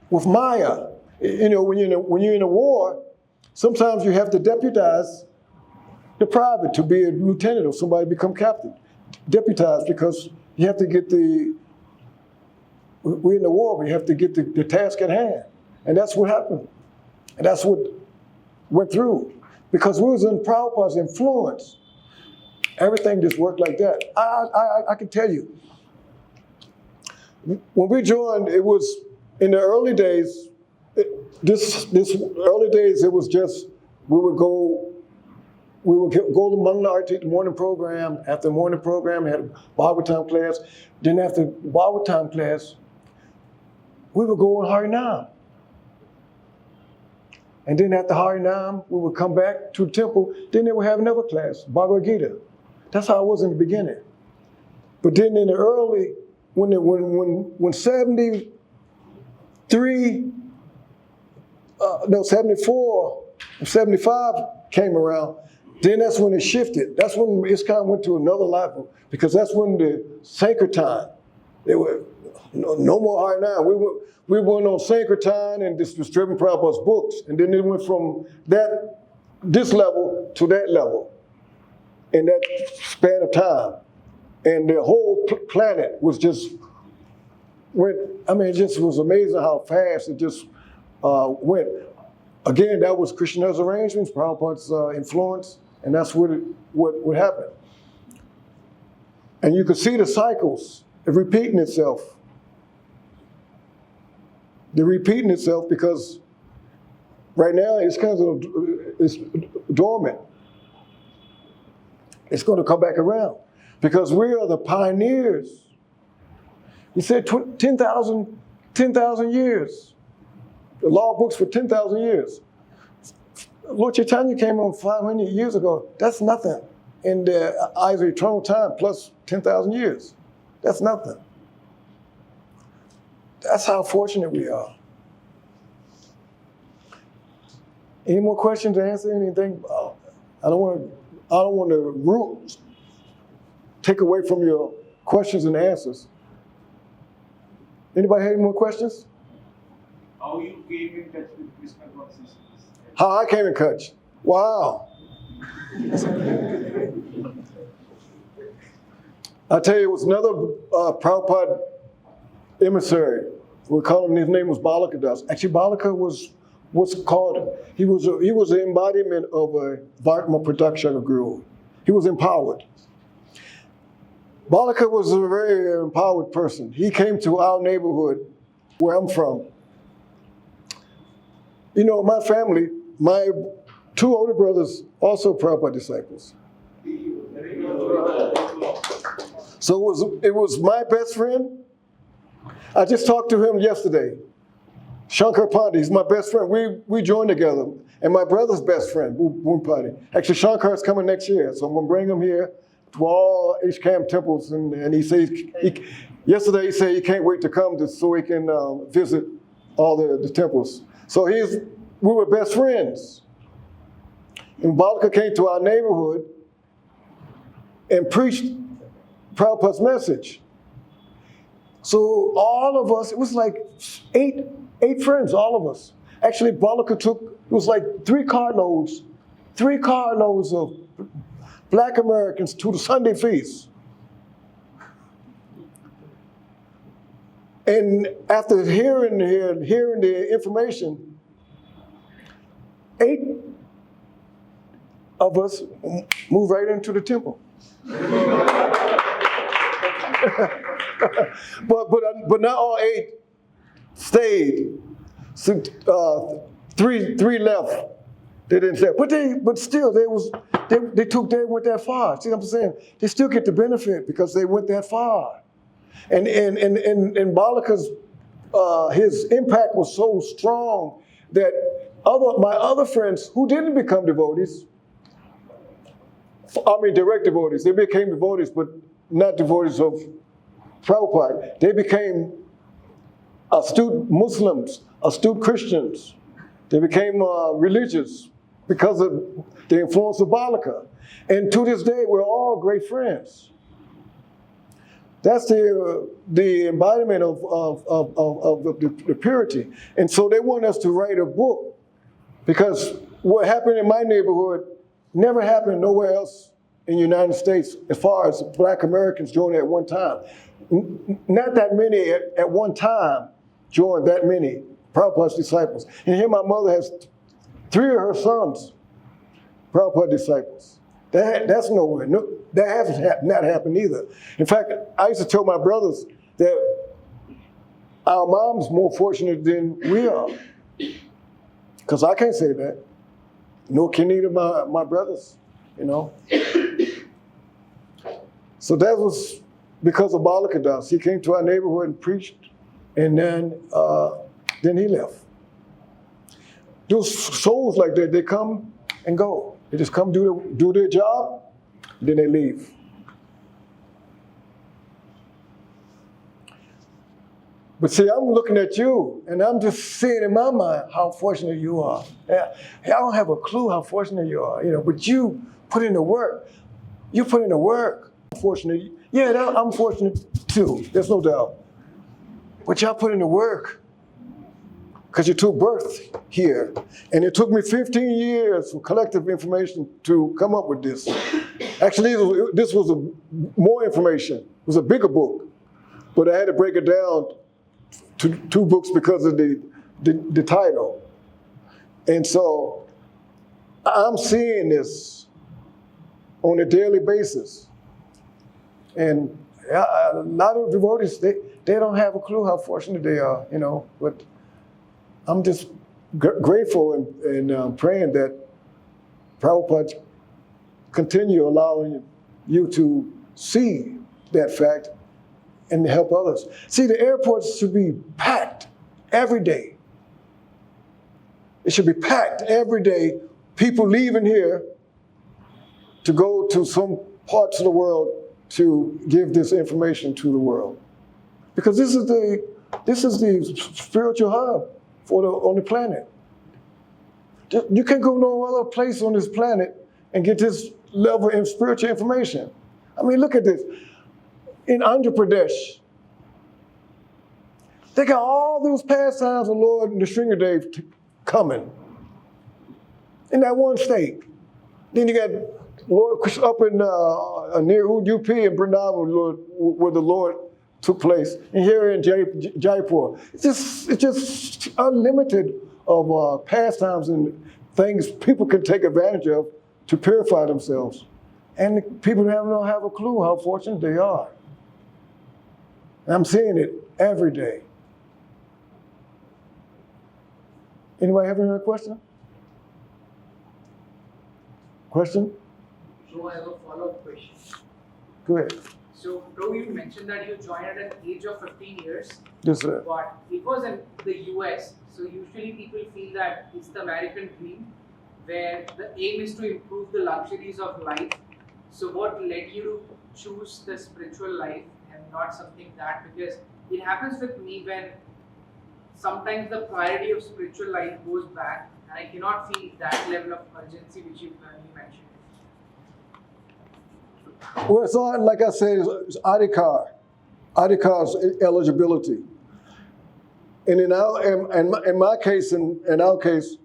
Speaker 1: with Maya, you know, when you're in a war, sometimes you have to deputize the private to be a lieutenant or somebody become captain. Deputize because you have to get we're in the war, we have to get the task at hand. And that's what happened. And that's what went through. Because we was in Prabhupada's influence, everything just worked like that. I can tell you, when we joined, it was in the early days, this early days, it was just, we would go to Mangala Arati, the morning program. After the morning program, we had a bhagavatam class. Then after bhagavatam class, we would go on Harinam. And then after Harinam, we would come back to the temple. Then they would have another class, Bhagavad Gita. That's how it was in the beginning. But then in the early, when 74, 75 came around, then that's when it shifted. That's when ISKCON went to another level, because that's when the Sankirtan, they were no more Harinam. We went on Sankirtan and this was driven Prabhupada's books, and then it went from this level to that level in that span of time. And the whole planet was just went, I mean, it just was amazing how fast it just went. Again, that was Krishna's arrangements, Prabhupada's influence, and that's what happened. And you could see the cycles repeating itself. They're repeating itself because right now it's dormant. It's going to come back around because we are the pioneers. He said 10,000 years. The law books for 10,000 years. Lord Chaitanya came on 500 years ago. That's nothing in the eyes of eternal time plus 10,000 years. That's nothing. That's how fortunate we are. Any more questions to answer? Anything? I don't want to take away from your questions and answers. Anybody have any more questions?
Speaker 4: How you came in touch with Krishna consciousness?
Speaker 1: How I came in touch? Wow. I tell you, it was another Prabhupada emissary. We call him, his name was Balaka Das. Actually, Balaka was called, he was the embodiment of a Vartma Pradakshana Guru. He was empowered. Balaka was a very empowered person. He came to our neighborhood where I'm from. You know, my family, my two older brothers, also Prabhupada disciples. So it was my best friend. I just talked to him yesterday. Shankar Pandey, he's my best friend. We joined together. And my brother's best friend, Pandey. Actually, Shankar is coming next year, so I'm going to bring him here to all HCAM temples. And he says, yesterday he said he can't wait to come so he can visit all the temples. So we were best friends. And Balaka came to our neighborhood and preached Prabhupada's message. So all of us, it was like eight friends, all of us. Actually, Balaka it was like three carloads of Black Americans to the Sunday feast. And after hearing the information, 8 of us moved right into the temple. but not all 8 stayed. So, 3 left. They didn't stay. But still, they went that far. See what I'm saying? They still get the benefit because they went that far. And Balaka's his impact was so strong that my other friends who didn't become devotees, direct devotees, they became devotees, but not devotees of Prabhupada. They became astute Muslims, astute Christians. They became religious because of the influence of Balaka. And to this day, we're all great friends. That's the embodiment of the purity. And so they want us to write a book, because what happened in my neighborhood never happened nowhere else in the United States as far as Black Americans joining at one time. Not that many at one time joined, that many Prabhupada's disciples. And here my mother has 3 of her sons, Prabhupada disciples. That's nowhere. No, that hasn't not happened either. In fact, I used to tell my brothers that our mom's more fortunate than we are. Because I can't say that. Nor can either my brothers, you know. So that was because of Balakadas. He came to our neighborhood and preached, and then he left. Those souls like that, they come and go. They just come do their job, then they leave. But see, I'm looking at you, and I'm just seeing in my mind how fortunate you are. I don't have a clue how fortunate you are, you know. But you put in the work. You put in the work. I'm fortunate. Yeah, I'm fortunate too. There's no doubt. But y'all put in the work, because you took birth here. And it took me 15 years for collective information to come up with this. Actually, this was more information. It was a bigger book. But I had to break it down to 2 books because of the title. And so I'm seeing this on a daily basis. And a lot of devotees, they don't have a clue how fortunate they are, you know. But I'm just grateful and praying that Prabhupada continue allowing you to see that fact and help others. See, the airports should be packed every day. It should be packed every day. People leaving here to go to some parts of the world to give this information to the world. Because this is the spiritual hub on the planet. You can't go no other place on this planet and get this level of spiritual information. I mean, look at this. In Andhra Pradesh, they got all those pastimes of Lord and the Sringadev coming in that one state. Then you got Lord up in near UP in Vrindavan, where the Lord took place, and here in Jaipur. It's just unlimited of pastimes and things people can take advantage of to purify themselves. And people don't have a clue how fortunate they are. And I'm seeing it every day. Anybody have any question? Question?
Speaker 6: So I have a follow-up question.
Speaker 1: Go ahead.
Speaker 6: So, Prabhu, you mentioned that you joined at an age of 15 years.
Speaker 1: Yes, sir.
Speaker 6: But it was in the US, so usually people feel that it's the American dream, where the aim is to improve the luxuries of life. So what led you to choose the spiritual life and not something that? Because it happens with me when sometimes the priority of spiritual life goes back, and I cannot feel that level of urgency which you mentioned.
Speaker 1: Well, it's all, like I said, it's Adikar's eligibility. And in my case, in our case,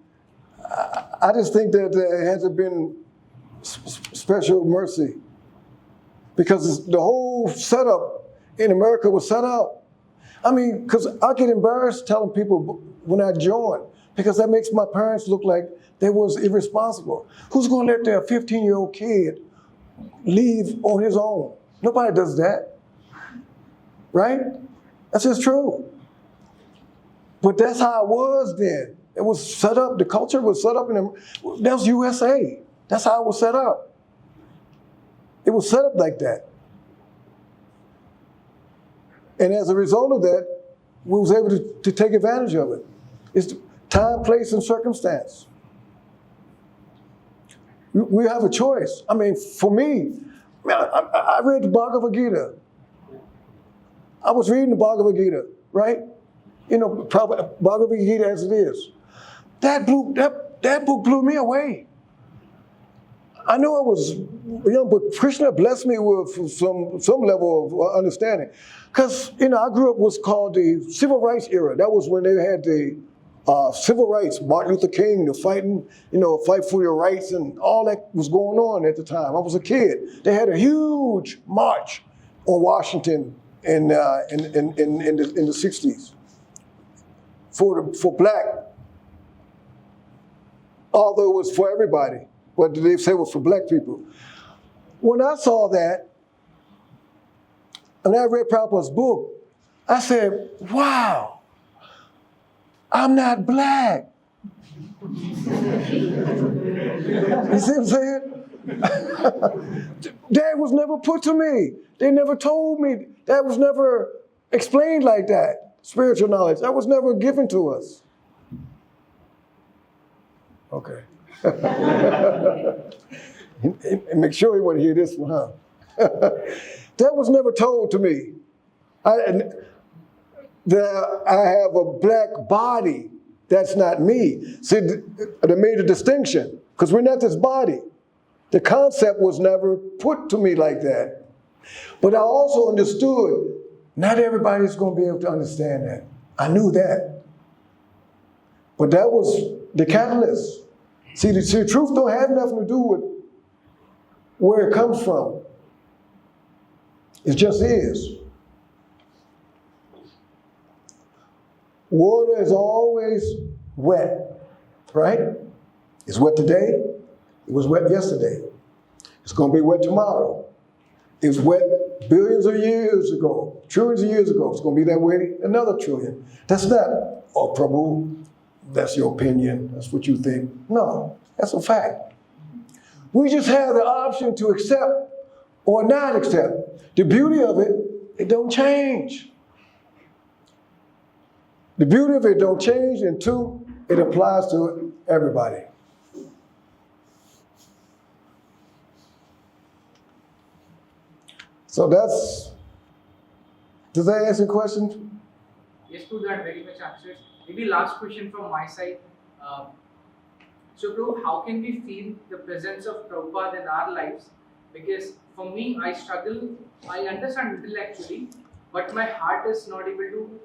Speaker 1: I just think that there hasn't been special mercy, because the whole setup in America was set up. I mean, because I get embarrassed telling people when I joined, because that makes my parents look like they was irresponsible. Who's going to let their 15-year-old kid leave on his own? Nobody does that, right? That's just true. But that's how it was then. It was set up, the culture was set up that was USA. That's how it was set up. It was set up like that. And as a result of that, we was able to take advantage of it. It's time, place, and circumstance. We have a choice. I mean, for me, I read the Bhagavad Gita. I was reading the Bhagavad Gita, right? probably Bhagavad Gita as it is. That book blew me away. I know I was young, but Krishna blessed me with some level of understanding. Because, I grew up what's called the Civil Rights era. That was when they had the civil rights, Martin Luther King, the fighting, fight for your rights, and all that was going on at the time. I was a kid. They had a huge march on Washington in the 60s for black, although it was for everybody, but they said it was for black people. When I saw that, and I read Prabhupada's book, I said, wow, I'm not black. You see what I'm saying? That was never put to me. They never told me. That was never explained like that. Spiritual knowledge. That was never given to us. Okay. Make sure you want to hear this one, huh? That was never told to me. That I have a black body. That's not me. See, they made a distinction because we're not this body. The concept was never put to me like that. But I also understood not everybody's going to be able to understand that. I knew that. But that was the catalyst. See, the truth don't have nothing to do with where it comes from. It just is. Water is always wet, right? It's wet today. It was wet yesterday. It's going to be wet tomorrow. It was wet billions of years ago, trillions of years ago. It's going to be that way another trillion. That's not, oh, Prabhu, that's your opinion. That's what you think. No, that's a fact. We just have the option to accept or not accept. The beauty of it, it don't change. The beauty of it don't change, and two, it applies to everybody. So does that answer your question?
Speaker 6: Yes, to that very much answers. Maybe last question from my side. So Prabhu, how can we feel the presence of Prabhupada in our lives? Because for me, I struggle, I understand intellectually, but my heart is not able to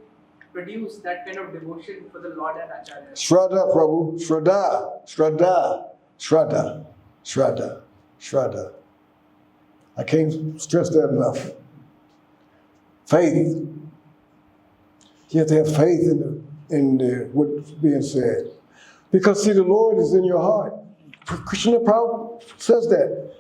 Speaker 6: produce that kind of devotion for the Lord and Acharya.
Speaker 1: Shraddha, Prabhu. Shraddha. Shraddha. Shraddha. Shraddha. Shraddha. I can't stress that enough. Faith. You have to have faith in what's being said. Because see, the Lord is in your heart. Krishna Prabhupada says that.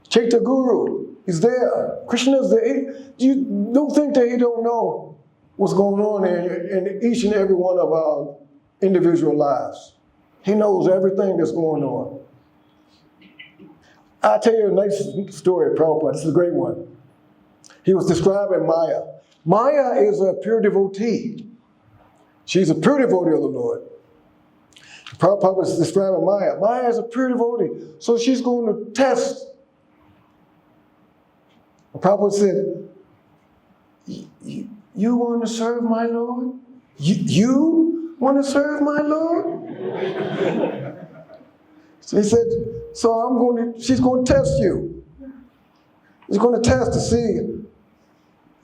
Speaker 1: Chaitya Guru is there. Krishna is there. You don't think that he don't know what's going on in each and every one of our individual lives. He knows everything that's going on. I'll tell you a nice story of Prabhupada. This is a great one. He was describing Maya. Maya is a pure devotee. She's a pure devotee of the Lord. Prabhupada was describing Maya. Maya is a pure devotee. So she's going to test. Prabhupada said, you want to serve my Lord? You want to serve my Lord? So he said, so she's going to test you. She's going to test to see.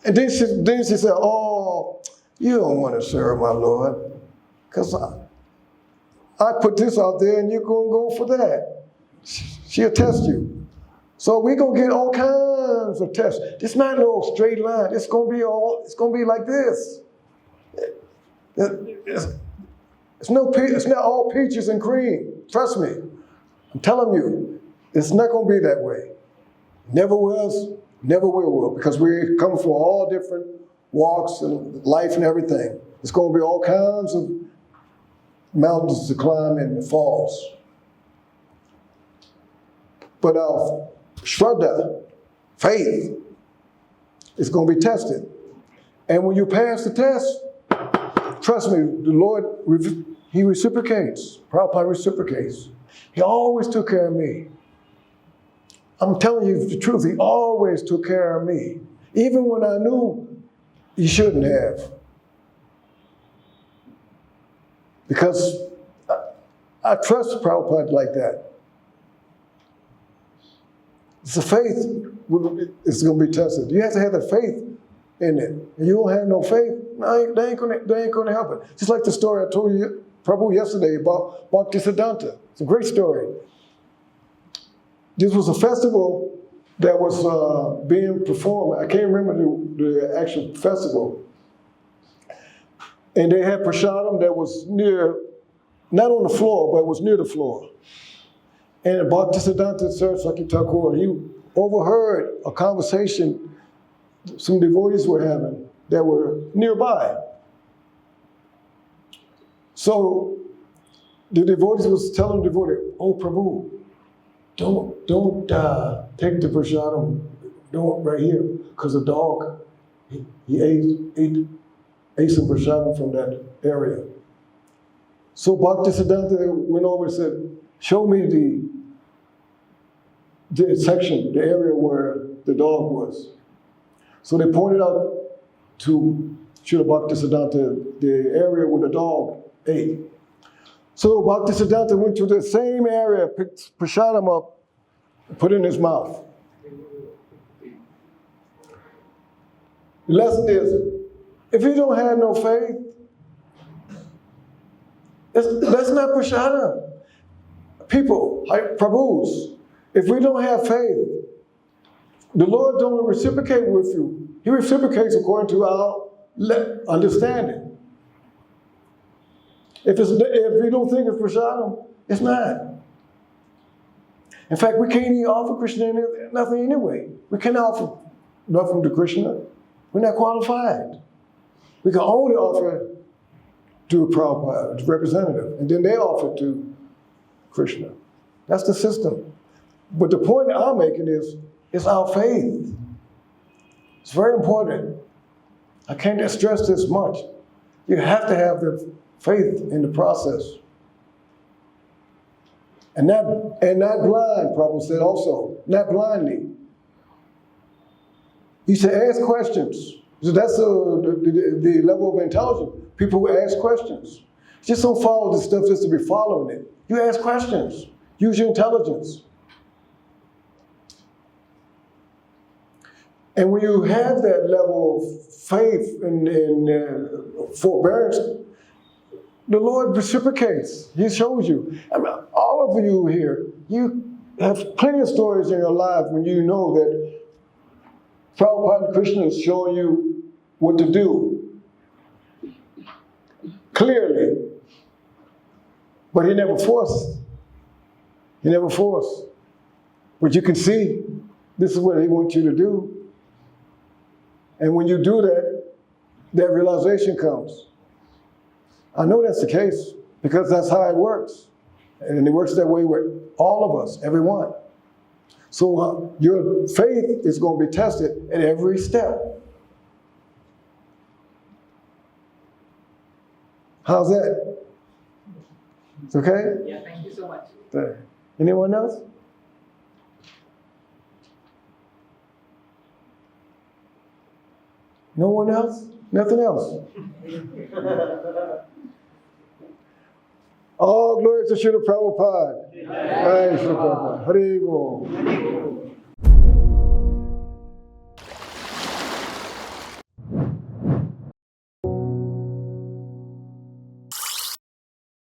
Speaker 1: And then she said, oh, you don't want to serve my Lord. Because I put this out there and you're going to go for that. She'll test you. So we're going to get all kinds of tests. It's not no straight line. It's going to be like this. It's not all peaches and cream. Trust me. I'm telling you, it's not going to be that way. Never was, never will, because we come from all different walks and life and everything. It's going to be all kinds of mountains to climb and falls. But our Shraddha, faith, is going to be tested. And when you pass the test, trust me, the Lord, He reciprocates. Prabhupada reciprocates. He always took care of me. I'm telling you the truth, He always took care of me. Even when I knew You shouldn't have. Because I trust Prabhupada like that. It's the faith is going to be tested. You have to have the faith in it. And you don't have no faith, they ain't going to help it. Just like the story I told you, Prabhu, yesterday about Bhaktisiddhanta. It's a great story. This was a festival that was being performed. I can't remember the actual festival. And they had prasadam that was near, not on the floor, but it was near the floor. And Bhaktisiddhanta Saraswati Thakur, he overheard a conversation some devotees were having that were nearby. So the devotees was telling the devotee, "Oh Prabhu, don't take the prasadam, don't right here, because the dog he ate some prasadam from that area." So Bhaktisiddhanta went over and said, "Show me the section, the area where the dog was." So they pointed out to Srila Bhaktisiddhanta the area where the dog ate. So Bhaktisiddhanta went to the same area, picked prasadam up, put it in his mouth. The lesson is, if you don't have no faith, that's not prasadam. People, like Prabhus, if we don't have faith, the Lord don't reciprocate with you. He reciprocates according to our understanding. If you don't think it's prasadam, it's not. In fact, we can't even offer Krishna nothing anyway. We can't offer nothing to Krishna. We're not qualified. We can only offer to a Prabhupada, a representative, and then they offer to Krishna. That's the system. But the point I'm making is, it's our faith. It's very important. I can't stress this much. You have to have the faith in the process. And not blind, Prabhupada said also, not blindly. He said, ask questions. So that's the level of intelligence. People who ask questions. Just don't follow the stuff just to be following it. You ask questions. Use your intelligence. And when you have that level of faith and forbearance, the Lord reciprocates. He shows you. I mean, all of you here, you have plenty of stories in your life when you know that Prabhupada Krishna is showing you what to do. Clearly. But he never forced. He never forced. But you can see, this is what he wants you to do. And when you do that, that realization comes. I know that's the case because that's how it works. And it works that way with all of us, everyone. So your faith is going to be tested at every step. How's that? It's okay?
Speaker 6: Yeah, thank you so much.
Speaker 1: Anyone else? No one else? Nothing else? All glory to Srila Prabhupada. Jai Srila Prabhupada. Hare Bol.